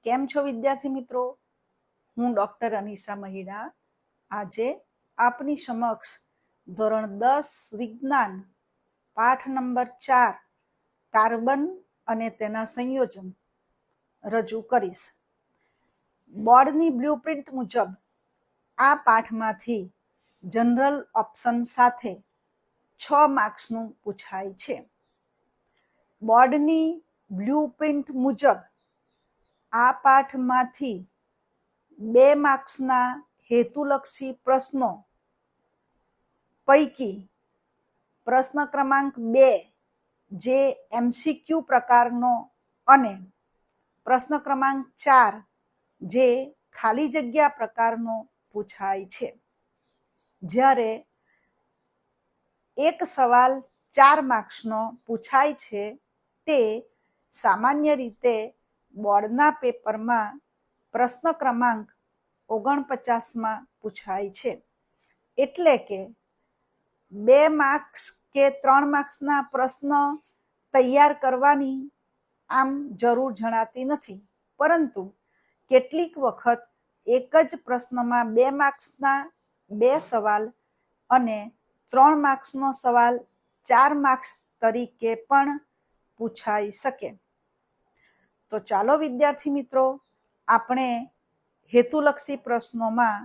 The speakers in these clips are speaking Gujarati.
કેમ છો વિદ્યાર્થી મિત્રો? હું ડૉક્ટર અનિશા મહિડા આજે આપની સમક્ષ ધોરણ 10 વિજ્ઞાન પાઠ નંબર 4 કાર્બન અને તેના સંયોજન રજૂ કરીશ. બોર્ડની બ્લુપ્રિન્ટ મુજબ આ પાઠમાંથી જનરલ ઓપ્શન સાથે 6 માર્ક્સનું પૂછાય છે. બોર્ડની બ્લુપ્રિન્ટ મુજબ આ પાઠમાંથી 2 માર્ક્સના હેતુલક્ષી પ્રશ્નો પૈકી પ્રશ્ન ક્રમાંક 2 જે MCQ પ્રકારનો અને પ્રશ્ન ક્રમાંક 4 જે ખાલી જગ્યા પ્રકારનો પૂછાય છે. જ્યારે એક સવાલ 4 માર્ક્સનો પૂછાય છે તે સામાન્ય રીતે બોર્ડના પેપરમાં પ્રશ્ન ક્રમાંક 49માં પૂછાય છે. એટલે કે 2 માર્ક્સ કે 3 માર્ક્સના પ્રશ્ન તૈયાર કરવાની આમ જરૂર જણાતી નથી, પરંતુ કેટલીક વખત એક જ પ્રશ્નમાં 2 માર્ક્સના 2 સવાલ અને 3 માર્ક્સનો સવાલ 4 માર્ક્સ તરીકે પણ પૂછાઈ શકે. તો ચાલો વિદ્યાર્થી મિત્રો, આપણે હેતુલક્ષી પ્રશ્નોમાં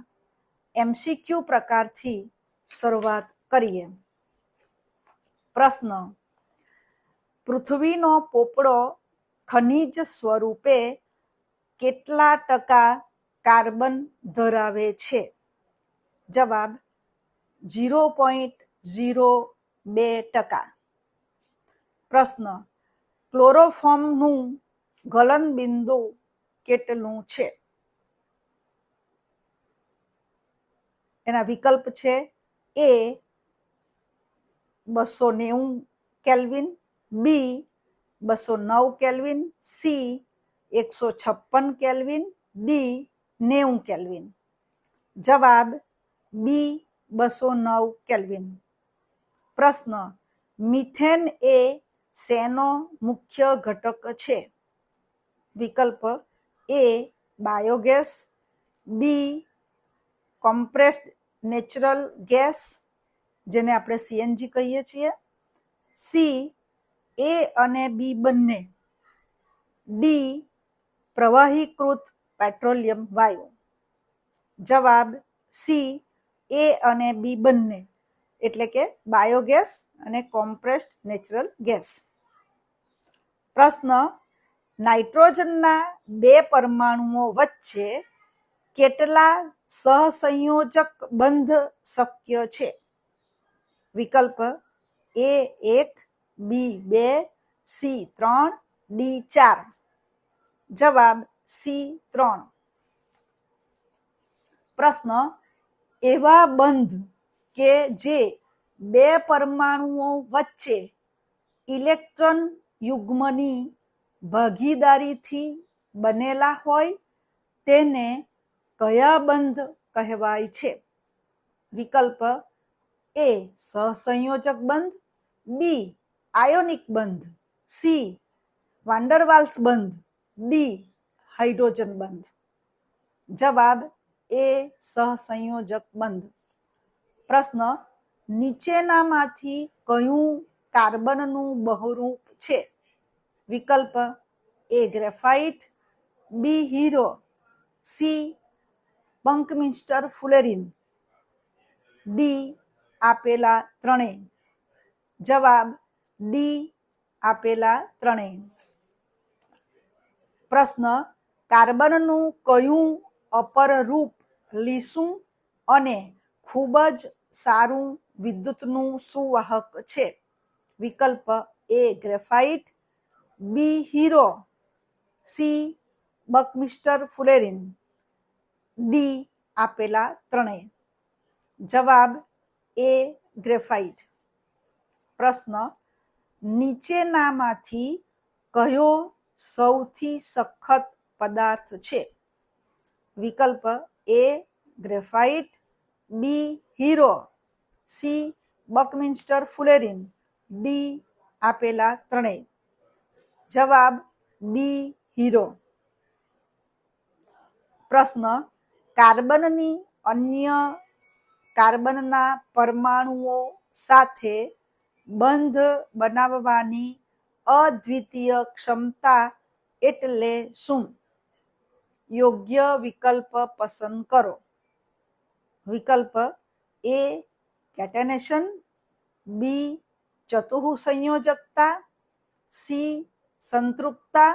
MCQ પ્રકારથી શરૂઆત કરીએ. પ્રશ્ન: પૃથ્વીનો પોપડો ખનિજ સ્વરૂપે કેટલા ટકા કાર્બન ધરાવે છે? જવાબ: 0.02%. પ્રશ્ન: ક્લોરોફોર્મનું ગલનબિંદુ કેટલું છે? એના વિકલ્પ છે: A 290 kelvin, B 209 kelvin, C 156 kelvin, D 90 kelvin. જવાબ: બી 209 કેલ્વિન. પ્રશ્ન: મિથેન એ શેનો મુખ્ય ઘટક છે? વિકલ્પ: એ બાયોગેસ, બી કોમ્પ્રેસ્ડ નેચરલ ગેસ જેને આપણે CNG કહીએ છીએ, સી એ અને બી બંને, ડી પ્રવાહીકૃત પેટ્રોલિયમ વાયુ. જવાબ: સી એ અને બી બંને, એટલે કે બાયોગેસ અને કોમ્પ્રેસ્ડ નેચરલ ગેસ. પ્રશ્ન: નાઇટ્રોજનના 2 પરમાણુઓ વચ્ચે કેટલા સહસંયોજક બંધ શક્ય છે? વિકલ્પ: A 1, બી 2, સી 3, ડી 4. જવાબ: સી 3. પ્રશ્ન: એવા બંધ કે જે 2 પરમાણુઓ વચ્ચે ઇલેક્ટ્રોન યુગ્મની ભાગીદારીથી બનેલા હોય તેને કયા બંધ કહેવાય છે? વિકલ્પ: એ સહસંયોજક બંધ, બી આયોનિક બંધ, સી વાન્ડરવાલ્સ બંધ, ડી હાઇડ્રોજન બંધ. જવાબ: એ સહસંયોજક બંધ. પ્રશ્ન: નીચેનામાંથી કયું કાર્બનનું બહુરૂપ છે? વિકલ્પ: એ ગ્રેફાઇટ, બી હીરો, સી બંકમિન્સ્ટર ફુલેરીન, ડી આપેલા ત્રણેય. જવાબ: ડી આપેલા ત્રણેય. પ્રશ્ન: કાર્બનનું કયું અપરરૂપ લીસું અને ખૂબ જ સારું વિદ્યુતનું સુવાહક છે? વિકલ્પ: એ ગ્રેફાઇટ, બી હીરો, સી બકમિસ્ટર ફુલેરીન, ડી આપેલા ત્રણેય. જવાબ: એ ગ્રેફાઇટ. પ્રશ્ન: નીચેનામાંથી કયો સૌથી સખત પદાર્થ છે? વિકલ્પ: એ ગ્રેફાઇટ, બી હીરો, સી બકમિન્સ્ટર ફુલેરીન, ડી આપેલા ત્રણેય. જવાબ: બી હીરો. પ્રશ્ન, કાર્બનની અન્ય કાર્બનના પરમાણુઓ સાથે બંધ બનાવવાની અદ્વિતીય ક્ષમતા એટલે શું? યોગ્ય વિકલ્પ પસંદ કરો. વિકલ્પ એ કેટેનેશન, બી ચતુઃસંયોજકતા, સી સંતૃપ્તતા,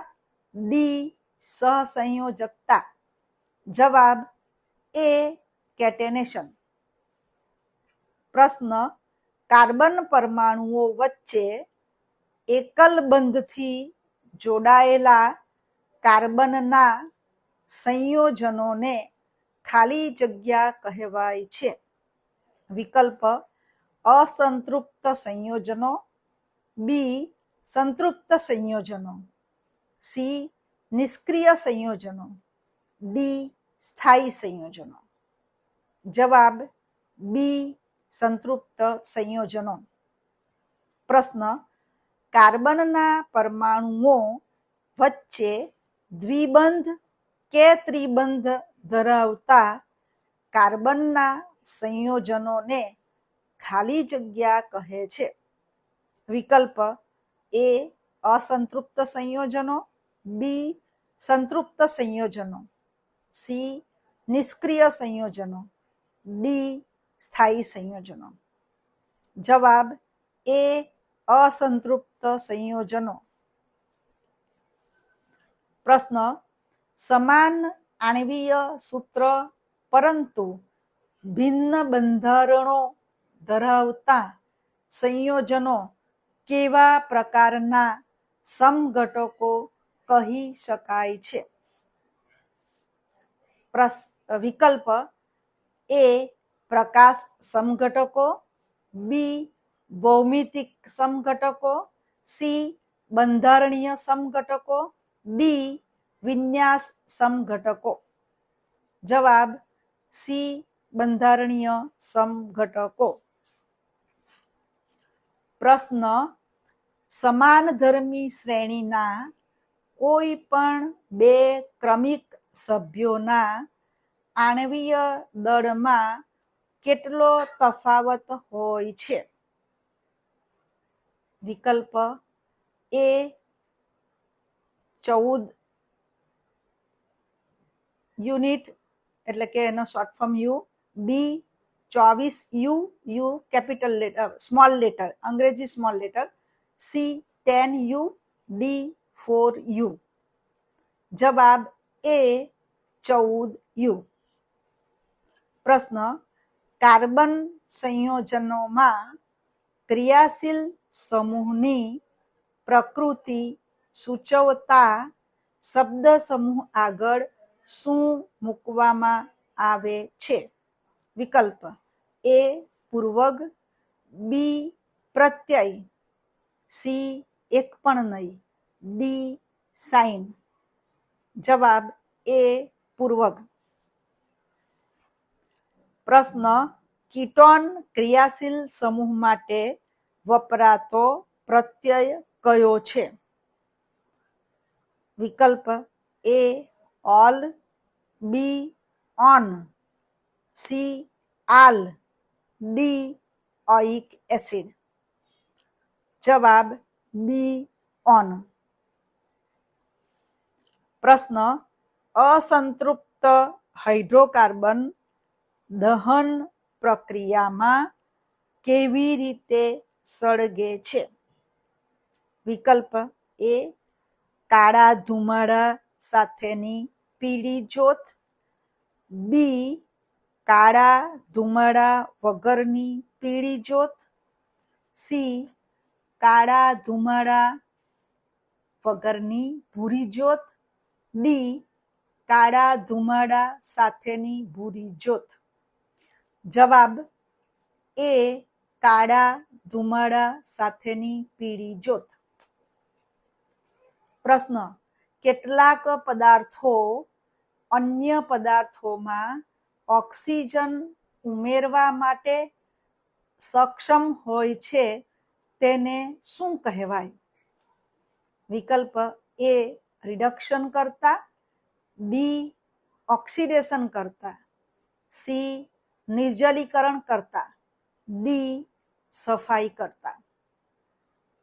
ડી સહસંયોજકતા. જવાબ એ કેટેનેશન. પ્રશ્ન, કાર્બન પરમાણુઓ વચ્ચે એકલ બંધથી જોડાયેલા કાર્બનના સંયોજનોને ખાલી જગ્યા કહેવાય છે. વિકલ્પ અસંતૃપ્ત સંયોજનો, બી સંતૃપ્ત સંયોજનો, સી નિષ્ક્રિય સંયોજનો, ડી સ્થાયી સંયોજનો. જવાબ બી સંતૃપ્ત સંયોજનો. પ્રશ્ન, કાર્બનના પરમાણુઓ વચ્ચે દ્વિબંધ કે ત્રિબંધ ધરાવતા કાર્બનના સંયોજનોને ખાલી જગ્યા કહે છે. વિકલ્પ એ અસંતૃપ્ત સંયોજનો, બી સંતૃપ્ત સંયોજનો, સી નિષ્ક્રિય સંયોજનો, ડી સ્થાયી સંયોજનો. જવાબ એ અસંતૃપ્ત સંયોજનો. પ્રશ્ન, સમાન આણ્વીય સૂત્ર પરંતુ ભિન્ન બંધારણો ધરાવતા સંયોજનો કેવા પ્રકારના સમઘટકો કહી શકાય છે? વિકલ્પ એ પ્રકાશ સમઘટકો, બી ભૌમિતિક સમઘટકો, સી બંધારણીય સમઘટકો, ડી વિન્યાસ સમઘટકો. જવાબ સી બંધારણીય સમઘટકો. પ્રશ્ન, સમાનધર્મી શ્રેણીના કોઈ પણ બે ક્રમિક સભ્યોના આણ્વીય દળમાં કેટલો તફાવત હોય છે? વિકલ્પ એ 14 યુનિટ એટલે કે એનો short form U, B 24 U, U capital letter small letter અંગ્રેજી small letter, C 10 U, D 4 U. જવાબ એ 14 યુ. પ્રશ્ન, કાર્બન સંયોજનોમાં ક્રિયાશીલ સમૂહની પ્રકૃતિ સૂચવતા શબ્દ સમૂહ આગળ શું મૂકવામાં આવે છે? વિકલ્પ એ પૂર્વગ, બી પ્રત્યય, સી એક પણ નહીં, ડી સાઇન. જવાબ એ પૂર્વગ. પ્રશ્ન, કીટોન ક્રિયાશીલ સમૂહ માટે વપરાતો પ્રત્યય કયો છે? વિકલ્પ એ ઓલ, બી ઓન, સી આલ, ડી ઓઇક એસિડ. જવાબ બી ઓન. પ્રશ્ન, અસંતૃપ્ત હાઇડ્રોકાર્બન દહન પ્રક્રિયામાં કેવી રીતે સળગે છે? વિકલ્પ એ કાળા ધુમાડા સાથેની પીળી જ્યોત, બી કાળા ધુમાડા વગરની પીળી જ્યોત, સી કાળા ધુમાડા વગરની ભૂરી જ્યોત, ડી કાળા ધુમાડા સાથેની ભૂરી જ્યોત. જવાબ એ કાળા ધુમાડા સાથેની પીળી જ્યોત. પ્રશ્ન, કેટલાક પદાર્થો અન્ય પદાર્થોમાં ઓક્સિજન ઉમેરવા માટે સક્ષમ હોય છે તેને શું કહેવાય? વિકલ્પ એ રિડક્શન કરતા, બી ઓક્સિડેશન કરતા, સી નિર્જલીકરણ કરતા, ડી સફાઈ કરતા.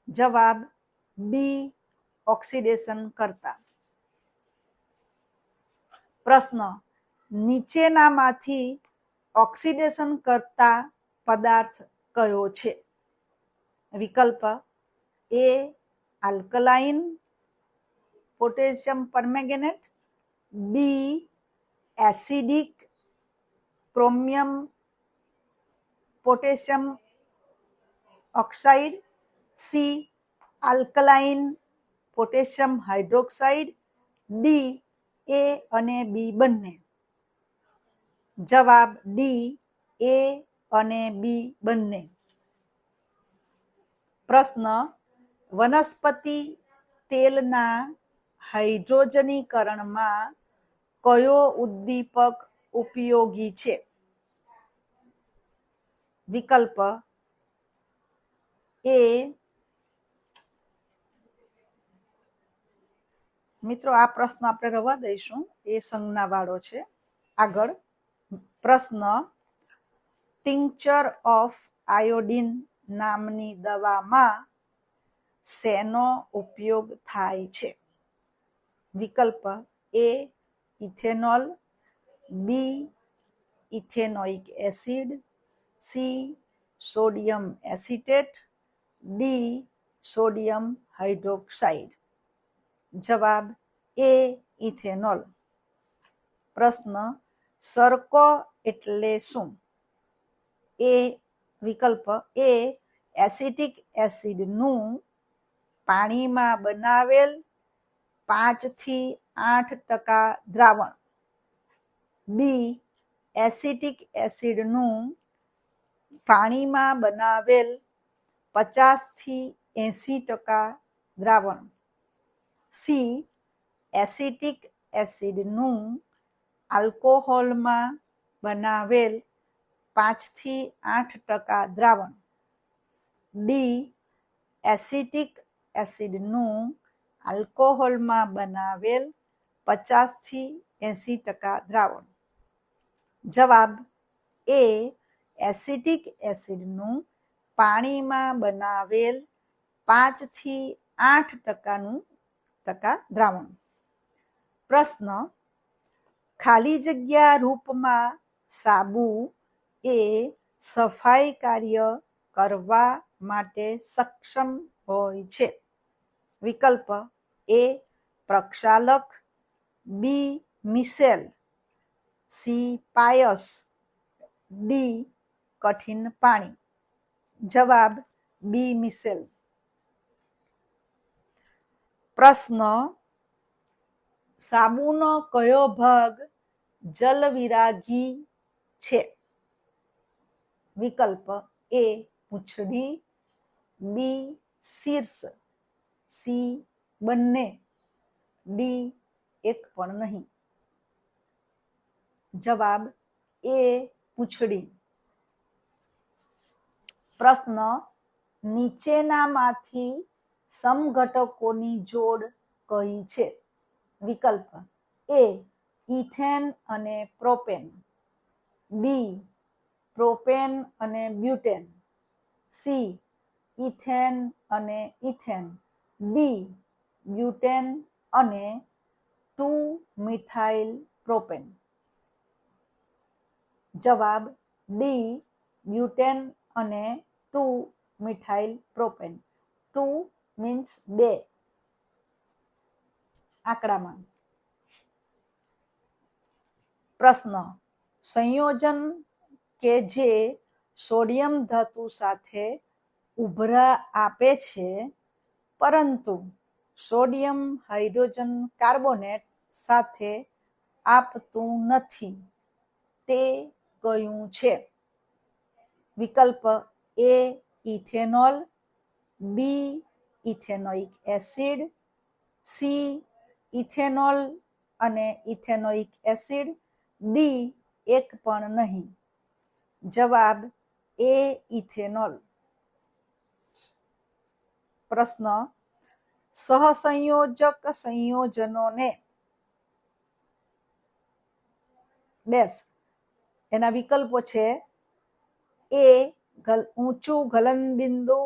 જવાબ બી ઓક્સિડેશન કરતા. પ્રશ્ન, નીચેનામાંથી ઓક્સિડેશન કરતા પદાર્થ કયો છે? વિકલ્પ A alkaline potassium permanganate, B acidic chromium potassium oxide, C alkaline potassium hydroxide, D A અને બી બંને. જવાબ ડી એ અને બી બંને. પ્રશ્ન, વનસ્પતિ તેલના હાઇડ્રોજનીકરણમાં કયો ઉદ્દીપક ઉપયોગી છે? વિકલ્પ એ, મિત્રો આ પ્રશ્ન આપણે રવા દઈશું, એ સંજ્ઞાવાળો છે. આગળ પ્રશ્ન, ટિંક્ચર ઓફ આયોડિન નામની દવામાં શેનો ઉપયોગ થાય છે? વિકલ્પ A ethanol, B ethanoic acid, C sodium acetate, D sodium hydroxide. જવાબ એ ઇથેનોલ. પ્રશ્ન, સરકો એટલે શું? એ વિકલ્પ એ એસિટિક એસિડનું પાણીમાં બનાવેલ 5 થી 8% દ્રાવણ, બી એસિટિક એસિડનું પાણીમાં બનાવેલ 50 થી 80% દ્રાવણ, સી એસિટિક એસિડનું આલ્કોહોલમાં બનાવેલ 5 થી 8% દ્રાવણ, ડી એસિટિક એસિડનું આલ્કોહોલમાં બનાવેલ 50 થી 80% દ્રાવણ. જવાબ એ એસિટિક એસિડનું પાણીમાં બનાવેલ 5 થી 8% દ્રાવણ. પ્રશ્ન, ખાલી જગ્યા રૂપમાં સાબુ એ સફાઈ કાર્ય કરવા માટે સક્ષમ હોય છે? વિકલ્પ એ પ્રક્ષાલક, બી મિસેલ, સી પાયસ, ડી કઠિન પાણી. જવાબ બી મિસેલ. પ્રશ્ન, સાબુનો કયો ભાગ જલવિરાગી છે? વિકલ્પ એ પૂંછડી, બી શીર્ષ, સી બંને, ડી એક પણ નહીં. જવાબ એ પૂંછડી. પ્રશ્ન, નીચેનામાંથી સમઘટકોની જોડ કઈ છે? વિકલ્પ એ ઇથેન અને પ્રોપેન, બી પ્રોપેન અને બ્યુટેન, સી ઇથેન અને ઇથેન, ડી બ્યુટેન અને 2-મિથાઇલ પ્રોપેન. જવાબ ડી બ્યુટેન અને 2-મિથાઇલ પ્રોપેન. 2 મીન્સ 2 આંકડામાં. પ્રશ્ન, સંયોજન કે જે સોડિયમ ધાતુ સાથે ઉભરા આપે છે પરંતુ સોડિયમ હાઇડ્રોજન કાર્બોનેટ સાથે આપતું નથી, તે કયું છે? વિકલ્પ A ethanol, B ethanoic acid, C ethanol અને ઇથેનોઇક એસિડ, ડી એક પણ નહીં. જવાબ એ ઇથેનોલ. પ્રશ્ન, સહસંયોજક સંયોજનોને ડેશ. એના વિકલ્પો છે એ ઊંચું ગલનબિંદુ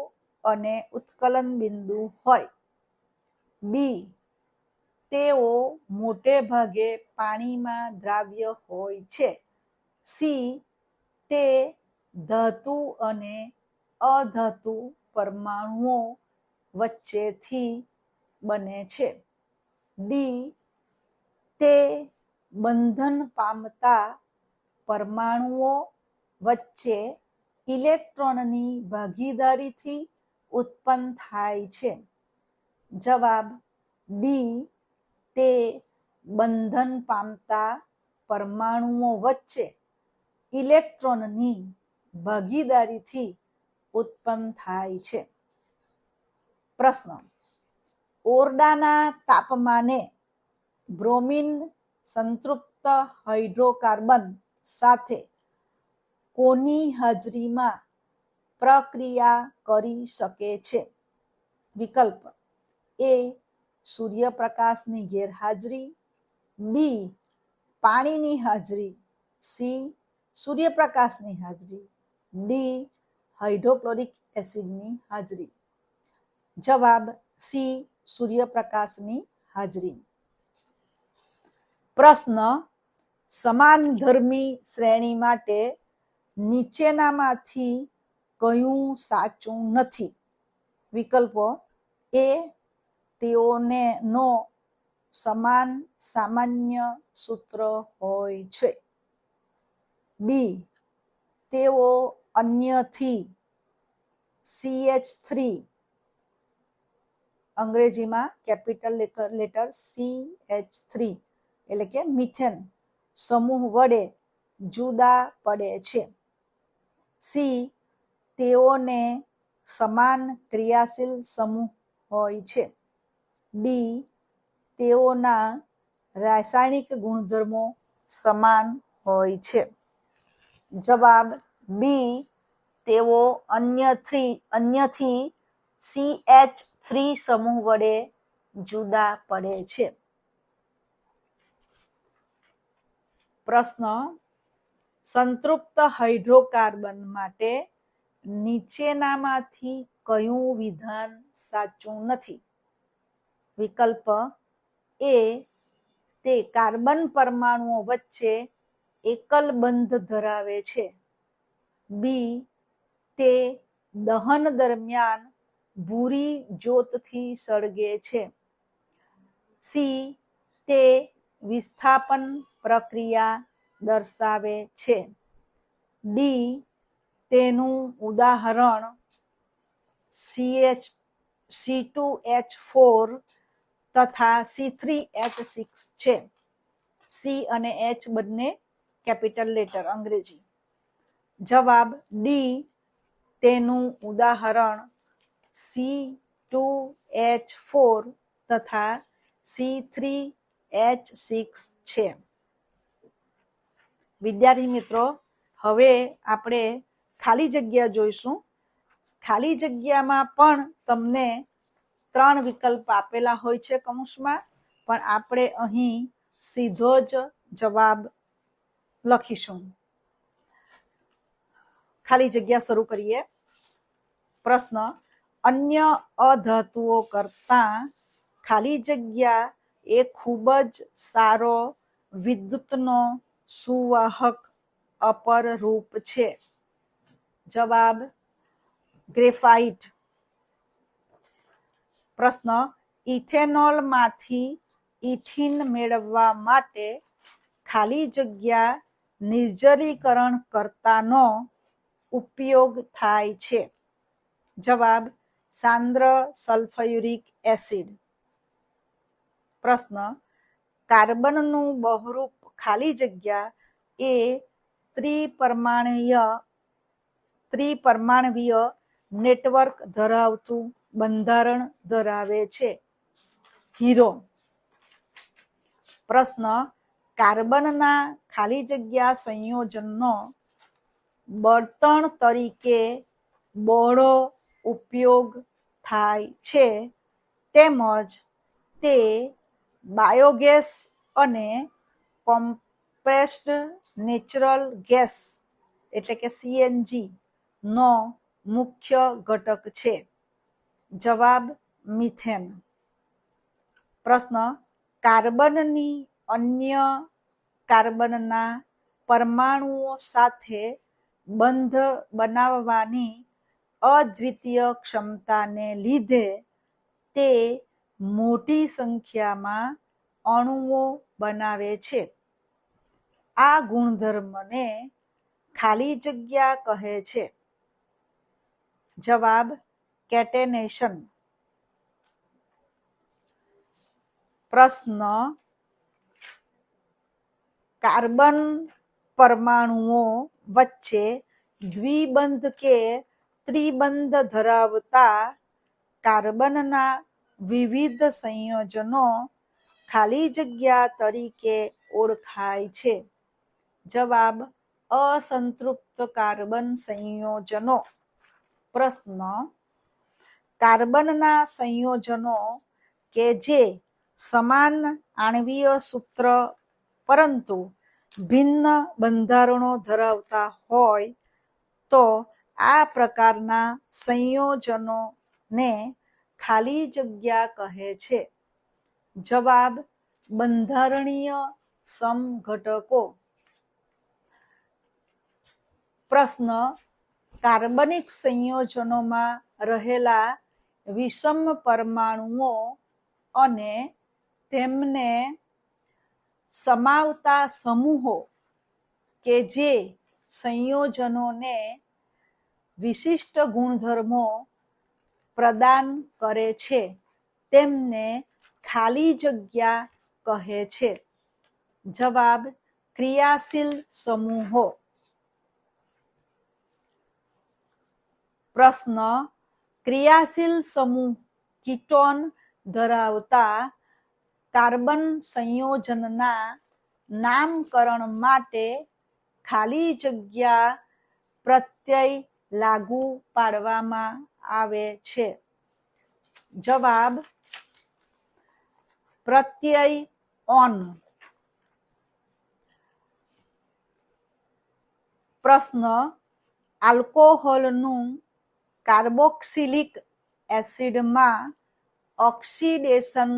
અને ઉત્કલન બિંદુ હોય, બી તેઓ મોટે ભાગે પાણીમાં દ્રાવ્ય હોય છે, સી તે ધાતુ અને અધાતુ પરમાણુઓ વચ્ચેથી બને છે, ડી તે બંધન પામતા પરમાણુઓ વચ્ચે ઇલેક્ટ્રોનની ભાગીદારીથી ઉત્પન્ન થાય છે. જવાબ ડી તે બંધન પામતા પરમાણુઓ વચ્ચે ઇલેક્ટ્રોનની ભાગીદારીથી ઉત્પન્ન થાય છે. પ્રશ્ન, ઓરડાના તાપમાને બ્રોમિન સંતૃપ્ત હાઇડ્રોકાર્બન સાથે કોની હાજરીમાં પ્રક્રિયા કરી શકે છે? વિકલ્પ એ સૂર્યપ્રકાશની ગેરહાજરી, બી પાણીની હાજરી, સી સૂર્યપ્રકાશની હાજરી, ડી હાઇડ્રોક્લોરિક એસિડની હાજરી. જવાબ સી સૂર્યપ્રકાશની હાજરી. પ્રશ્ન, સમાનધર્મી શ્રેણી માટે નીચેનામાંથી કયું સાચું નથી? વિકલ્પો એ તેઓને નો સમાન સામાન્ય સૂત્ર હોય છે, બી તેઓ અન્યથી CH3 અંગ્રેજીમાં કેપિટલ લેટર CH3 એટલે કે મિથેન સમૂહ વડે જુદા પડે છે, સી તેઓને સમાન ક્રિયાશીલ સમૂહ હોય છે, ડી તેઓના રાસાયણિક ગુણધર્મો સમાન હોય છે. જવાબ બી તેઓ અન્યથી CH3 સમૂહ વડે જુદા પડે છે. પ્રશ્ન, સંતૃપ્ત હાઇડ્રોકાર્બન માટે નીચેનામાંથી કયું વિધાન સાચું નથી? વિકલ્પ એ તે કાર્બન પરમાણુઓ વચ્ચે એકલ બંધ ધરાવે છે, બી તે દહન દરમિયાન ભૂરી જ્યોતથી સળગે છે, સી તે વિસ્થાપન પ્રક્રિયા દર્શાવે છે, ડી તેનું ઉદાહરણ C2H4 તથા C3H6 છે, સી અને એચ બંને કેપિટલ લેટર અંગ્રેજી. જવાબ ડી તેનું ઉદાહરણ C2H4 તથા C3H6 છે. વિદ્યાર્થી મિત્રો, હવે આપણે ખાલી જગ્યા જોઈશું. ખાલી જગ્યામાં પણ તમને 3 વિકલ્પ આપેલા હોય છે કૌંસમાં, પણ આપણે અહીં સીધો જ જવાબ લખીશું. ખાલી જગ્યા શરૂ કરીએ. પ્રશ્ન, અન્ય અધાતુઓ કરતાં ખાલી જગ્યા એ ખૂબ જ સારો વિદ્યુતનો સુવાહક અપરરૂપ છે. જવાબ ગ્રેફાઇટ. પ્રશ્ન, ઇથેનોલમાંથી ઇથિન મેળવવા માટે ખાલી જગ્યા નિર્જલીકરણ કર્તાનો ઉપયોગ થાય છે. જવાબ સાંદ્ર સલ્ફ્યુરિક એસિડ. પ્રશ્ન, કાર્બનનું બહુરૂપ ખાલી જગ્યા એ ત્રિપરમાણવીય નેટવર્ક ધરાવતું બંધારણ ધરાવે છે. હીરો. પ્રશ્ન, કાર્બનના ખાલી જગ્યા સંયોજનનો બળતણ તરીકે બહોળો ઉપયોગ થાય છે, તેમજ તે બાયોગેસ અને કમ્પ્રેસ્ડ નેચરલ ગેસ એટલે કે સીએનજી નો મુખ્ય ઘટક છે? જવાબ મિથેન. પ્રશ્ન, કાર્બનની અન્ય કાર્બનના પરમાણુઓ સાથે બંધ બનાવવાની અદ્વિતીય ક્ષમતાને લીધે તે મોટી સંખ્યામાં અણુઓ બનાવે છે. આ ગુણધર્મને ખાલી જગ્યા કહે છે. જવાબ કેટેનેશન. પ્રશ્ન, કાર્બન પરમાણુઓ વચ્ચે દ્વિબંધ કે ત્રિબંધ ધરાવતા કાર્બનના વિવિધ સંયોજનો ખાલી જગ્યા તરીકે ઓળખાય છે. જવાબ અસંતૃપ્ત કાર્બન સંયોજનો. પ્રશ્ન, કાર્બનના સંયોજનો કે જે સમાન આણ્વીય સૂત્ર પરંતુ ભિન્ન બંધારણો ધરાવતા હોય તો આ પ્રકારના સંયોજનોને ખાલી જગ્યા કહે છે. જવાબ બંધારણીય સમઘટકો. પ્રશ્ન, કાર્બનિક સંયોજનોમાં રહેલા વિષમ પરમાણુઓ અને તેમને સમાવતા સમૂહો કે જે સંયોજનોને વિશિષ્ટ ગુણધર્મો પ્રદાન કરે છે તેમને ખાલી જગ્યા કહે છે. જવાબ ક્રિયાશીલ સમૂહો. પ્રશ્ન, ક્રિયાશીલ સમૂહ કીટોન ધરાવતા કાર્બન સંયોજનના નામકરણ માટે ખાલી જગ્યા પ્રત્યય લાગુ પાડવામાં આવે છે. જવાબ પ્રત્યય ઓન. પ્રશ્ન, આલ્કોહોલનું કાર્બોક્સિલિક એસિડમાં ઓક્સિડેશન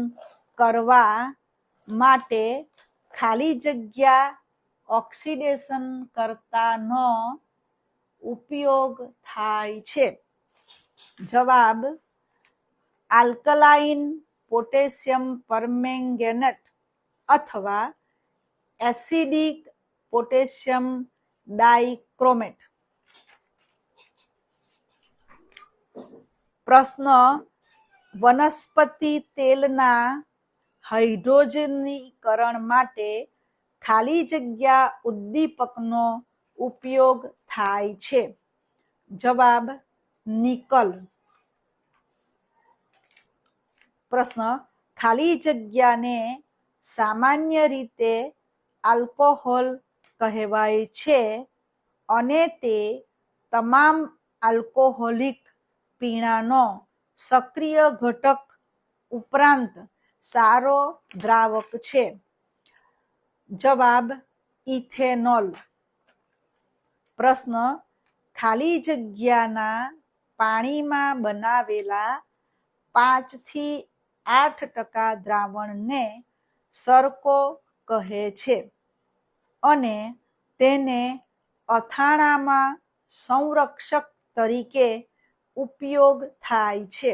કરવા માટે ખાલી જગ્યા ઓક્સિડેશન કર્તાનો ઉપયોગ થાય છે. જવાબ આલ્કલાઇન પોટેશિયમ પરમેંગેનેટ અથવા એસિડિક પોટેશિયમ ડાઇક્રોમેટ. પ્રશ્ન, વનસ્પતિ તેલના હાઇડ્રોજનીકરણ માટે ખાલી જગ્યા ઉદ્દીપકનો ઉપયોગ થાય છે. જવાબ નિકલ. પ્રશ્ન, ખાલી જગ્યાને સામાન્ય રીતે આલ્કોહોલ કહેવાય છે અને તે તમામ આલ્કોહોલિક પીણાનો સક્રિય ઘટક ઉપરાંત સારો દ્રાવક છે. જવાબ ઇથેનોલ. પ્રશ્ન, ખાલી જગ્યાના પાણીમાં બનાવેલા 5 થી 8% દ્રાવણને સરકો કહે છે અને તેને અથાણામાં સંરક્ષક તરીકે ઉપયોગ થાય છે.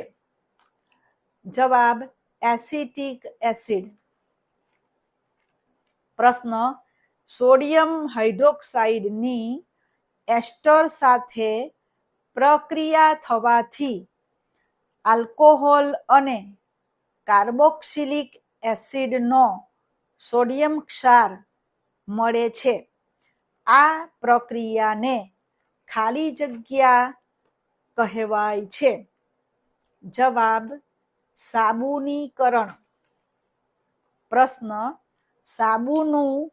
જવાબ એસિટિક એસિડ. પ્રશ્ન, સોડિયમ હાઇડ્રોક્સાઇડની એસ્ટર સાથે પ્રક્રિયા થવાથી આલ્કોહોલ અને કાર્બોક્સિલિક એસિડનો સોડિયમ ક્ષાર મળે છે. આ પ્રક્રિયાને ખાલી જગ્યા કહેવાય છે. જવાબ સાબુનીકરણ. પ્રશ્ન, સાબુનું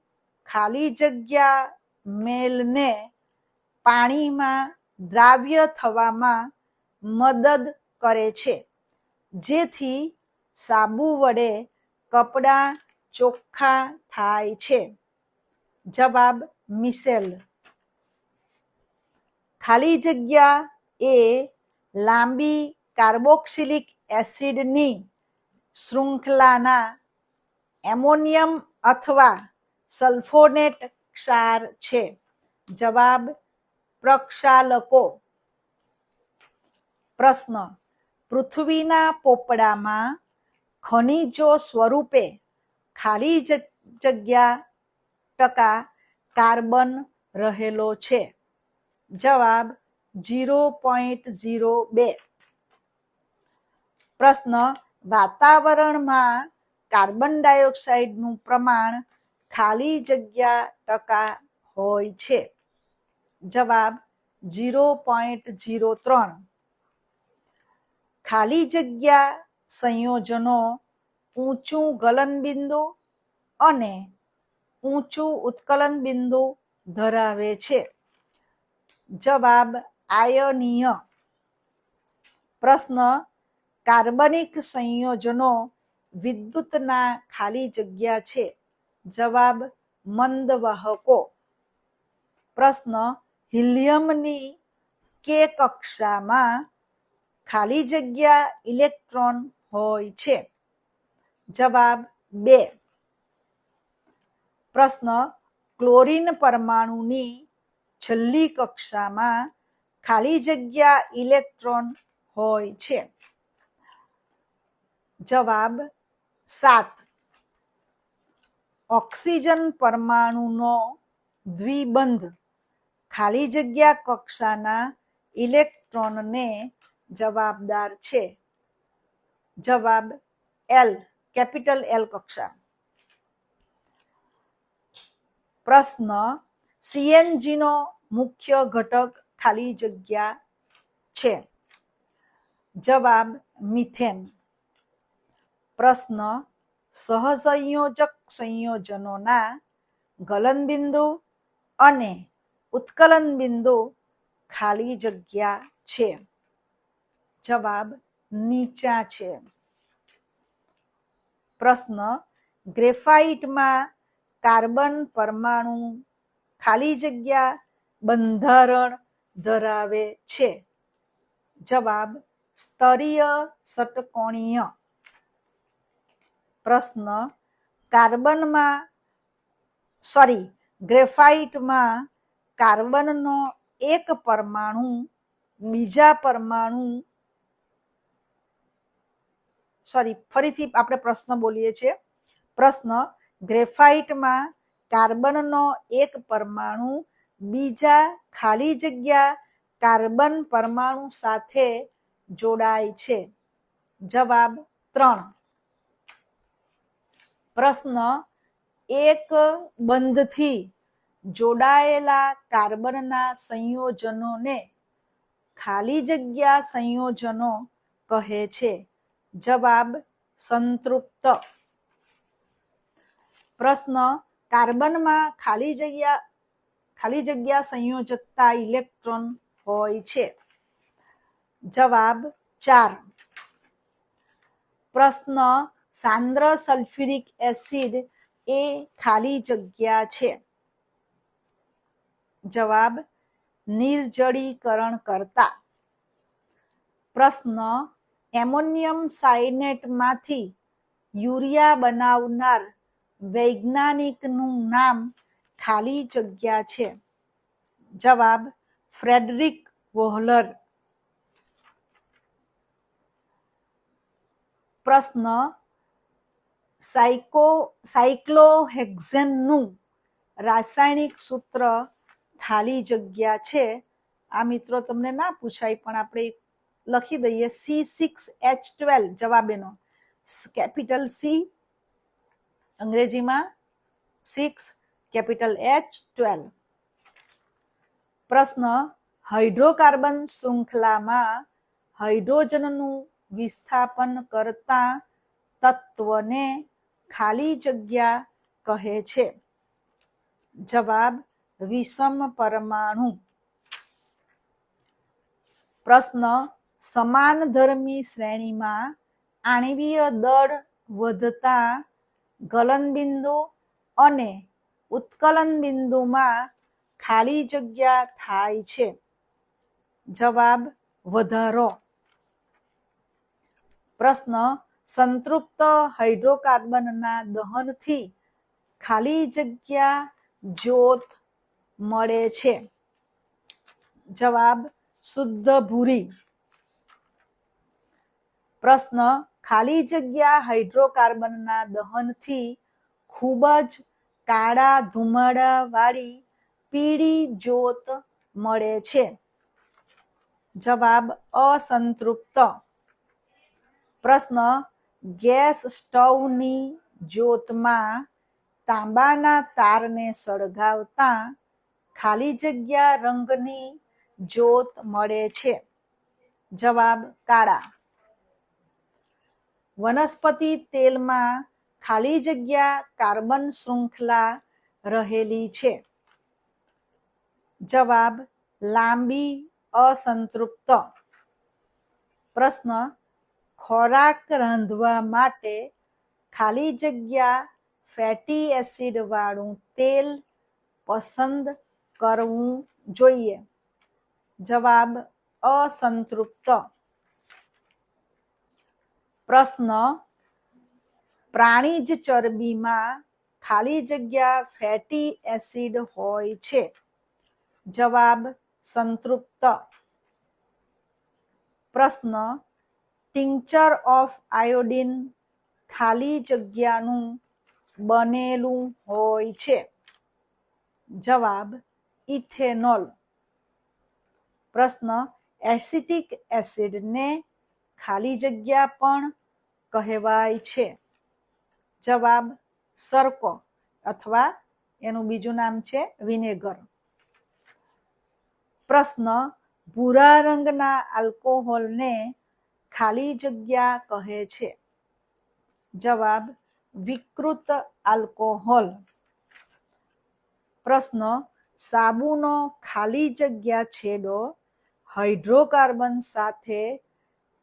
ખાલી જગ્યા મેલને પાણીમાં દ્રાવ્ય થવામાં મદદ કરે છે જેથી સાબુ વડે કપડાં ચોખ્ખા થાય છે. જવાબ મિશેલ. ખાલી જગ્યા એ લાંબી કાર્બોક્સિલિક એસિડની શૃંખલાના એમોનિયમ અથવા સલ્ફોનેટ ક્ષાર છે. જવાબ પ્રક્ષાલકો. પ્રશ્ન, પૃથ્વીના પોપડામાં ખનિજો સ્વરૂપે ખાલી જગ્યા ટકા કાર્બન રહેલો છે. જવાબ 0.02. પ્રશ્ન, વાતાવરણમાં કાર્બન ડાયોક્સાઇડનું પ્રમાણ ખાલી જગ્યા ટકા હોય છે. જવાબ 0.03. ખાલી જગ્યા સંયોજનો ઊંચું ગલનબિંદુ અને ઊંચું ઉત્કલન બિંદુ ધરાવે છે. જવાબ આયનીય. પ્રશ્ન, કાર્બનિક સંયોજનો વિદ્યુતના ખાલી જગ્યા છે. જવાબ મંદવાહકો. પ્રશ્ન, હિલિયમની કે કક્ષામાં ખાલી જગ્યા ઇલેક્ટ્રોન હોય છે. જવાબ 2. પ્રશ્ન, ક્લોરીન પરમાણુની છેલ્લી કક્ષામાં ખાલી જગ્યા ઇલેક્ટ્રોન હોય છે. જવાબ 7. ઓક્સિજન પરમાણુનો દ્વિબંધ ખાલી જગ્યા કક્ષાના ઇલેક્ટ્રોનને જવાબદાર છે. જવાબ એલ, કેપિટલ એલ કક્ષા. પ્રશ્ન, સીએનજીનો મુખ્ય ઘટક ખાલી જગ્યા છે. જવાબ મિથેન. પ્રશ્ન, સહસંયોજક સંયોજનોના ગલનબિંદુ અને ઉત્કલન બિંદુ ખાલી જગ્યા છે. જવાબ નીચા છે. પ્રશ્ન, ગ્રેફાઇટમાં કાર્બન પરમાણુ ખાલી જગ્યા બંધારણ ધરાવે છે. જવાબ સ્તરીય ષટકોણીય. પ્રશ્ન, ગ્રેફાઇટમાં કાર્બનનો એક પરમાણુ બીજા પરમાણુ ફરીથી આપણે પ્રશ્ન બોલીએ છીએ. પ્રશ્ન, ગ્રેફાઇટમાં કાર્બનનો એક પરમાણુ બીજા ખાલી જગ્યા કાર્બન પરમાણુ સાથે જોડાય છે. જવાબ 3. પ્રશ્ન, એક બંધથી જોડાયેલા કાર્બનના સંયોજનોને ખાલી જગ્યા સંયોજનો કહે છે. જવાબ સંતૃપ્ત. પ્રશ્ન, કાર્બનમાં ખાલી જગ્યા સંયોજકતા ઇલેક્ટ્રોન હોય છે. જવાબ 4. પ્રશ્ન, સાંદ્ર સલ્ફ્યુરિક એસિડ એ ખાલી જગ્યા છે. જવાબ નિર્જળીકરણ કરતા. પ્રશ્ન, એમોનિયમ સાયનેટમાંથી યુરિયા બનાવનાર વૈજ્ઞાનિકનું નામ ખાલી જગ્યા છે. જવાબ ફ્રેડરિક વોહલર. પ્રશ્ન, સાયક્લોહેક્ઝેનનું રાસાયણિક સૂત્ર ખાલી જગ્યા છે. આ મિત્રો તમને ના પૂછાય પણ આપણે લખી દઈએ, C6H12. જવાબ એનો કેપિટલ સી, અંગ્રેજીમાં 6, કેપિટલ H12. પ્રશ્ન, હાઇડ્રોકાર્બન શૃંખલામાં હાઇડ્રોજનનું વિસ્થાપન કરતા તત્વને ખાલી જગ્યા કહે છે. જવાબ વિષમ પરમાણુ. પ્રશ્ન, સમાનધર્મી શ્રેણીમાં આણ્વીય દળ વધતા ગલનબિંદુ અને ઉત્કલન બિંદુમાં ખાલી જગ્યા થાય છે? જવાબ વધારો. પ્રશ્ન, સંતૃપ્ત હાઇડ્રોકાર્બનના દહનથી ખાલી જગ્યા જ્યોત મળે છે? જવાબ શુદ્ધ ભૂરી. પ્રશ્ન, ખાલી જગ્યા હાઇડ્રોકાર્બનના દહનથી ખૂબ જ કાળા ધુમાડા વાળી પીળી જ્યોત મળે છે? જવાબ અસંતૃપ્ત. પ્રશ્ન, ગેસ સ્ટવની જ્યોતમાં તાંબાના તારને સળગાવતા ખાલી જગ્યા રંગની જ્યોત મળે છે? જવાબ કાળા. વનસ્પતિ તેલમાં ખાલી જગ્યા કાર્બન શૃંખલા રહેલી છે? જવાબ લાંબી અસંતૃપ્ત. પ્રશ્ન, ખોરાક રાંધવા માટે ખાલી જગ્યા ફેટી એસિડ વાળું તેલ પસંદ કરવું જોઈએ? જવાબ અસંતૃપ્ત. પ્રશ્ન, પ્રાણીજ ચરબીમાં ખાલી જગ્યા ફેટી એસિડ હોય છે? જવાબ સંતૃપ્ત. પ્રશ્ન, ટિંચર ઓફ આયોડિન ખાલી જગ્યાનું બનેલું હોય છે? જવાબ ઇથેનોલ. પ્રશ્ન, એસિટિક એસિડને ખાલી જગ્યા પણ કહેવાય છે? જવાબ સરકો અથવા એનું બીજું નામ છે વિનેગર. પ્રશ્ન, ભૂરા રંગના આલ્કોહોલને ખાલી જગ્યા કહે છે? જવાબ વિકૃત આલ્કોહોલ. પ્રશ્ન, સાબુનો ખાલી જગ્યા છેડો હાઇડ્રોકાર્બન સાથે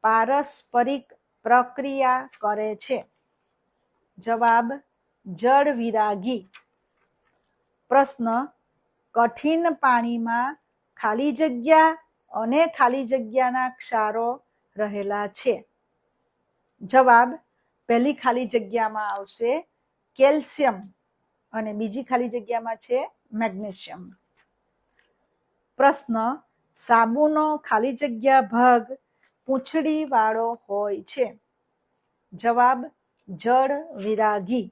પારસ્પરિક પ્રક્રિયા કરે છે? જવાબ જળ વિરાગી. પ્રશ્ન, કઠિન પાણીમાં ખાલી જગ્યા અને ખાલી જગ્યાના ક્ષારો રહેલા છે? જવાબ પહેલી ખાલી જગ્યામાં આવશે કેલ્શિયમ અને બીજી ખાલી જગ્યામાં છે મેગ્નેશિયમ. પ્રશ્ન, સાબુનો ખાલી જગ્યા ભાગ પૂંછડી વાળો હોય છે? જવાબ જળ વિરાગી.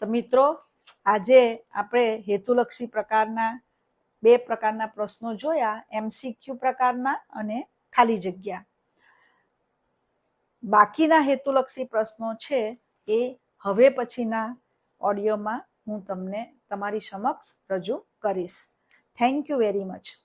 તો મિત્રો, આજે આપણે હેતુલક્ષી પ્રકારના 2 પ્રકારના પ્રશ્નો જોયા, MCQ પ્રકારના અને ખાલી જગ્યા. બાકીના હેતુલક્ષી પ્રશ્નો છે એ હવે પછીના ઓડિયોમાં હું તમને તમારી સમક્ષ રજૂ કરીશ. Thank you very much.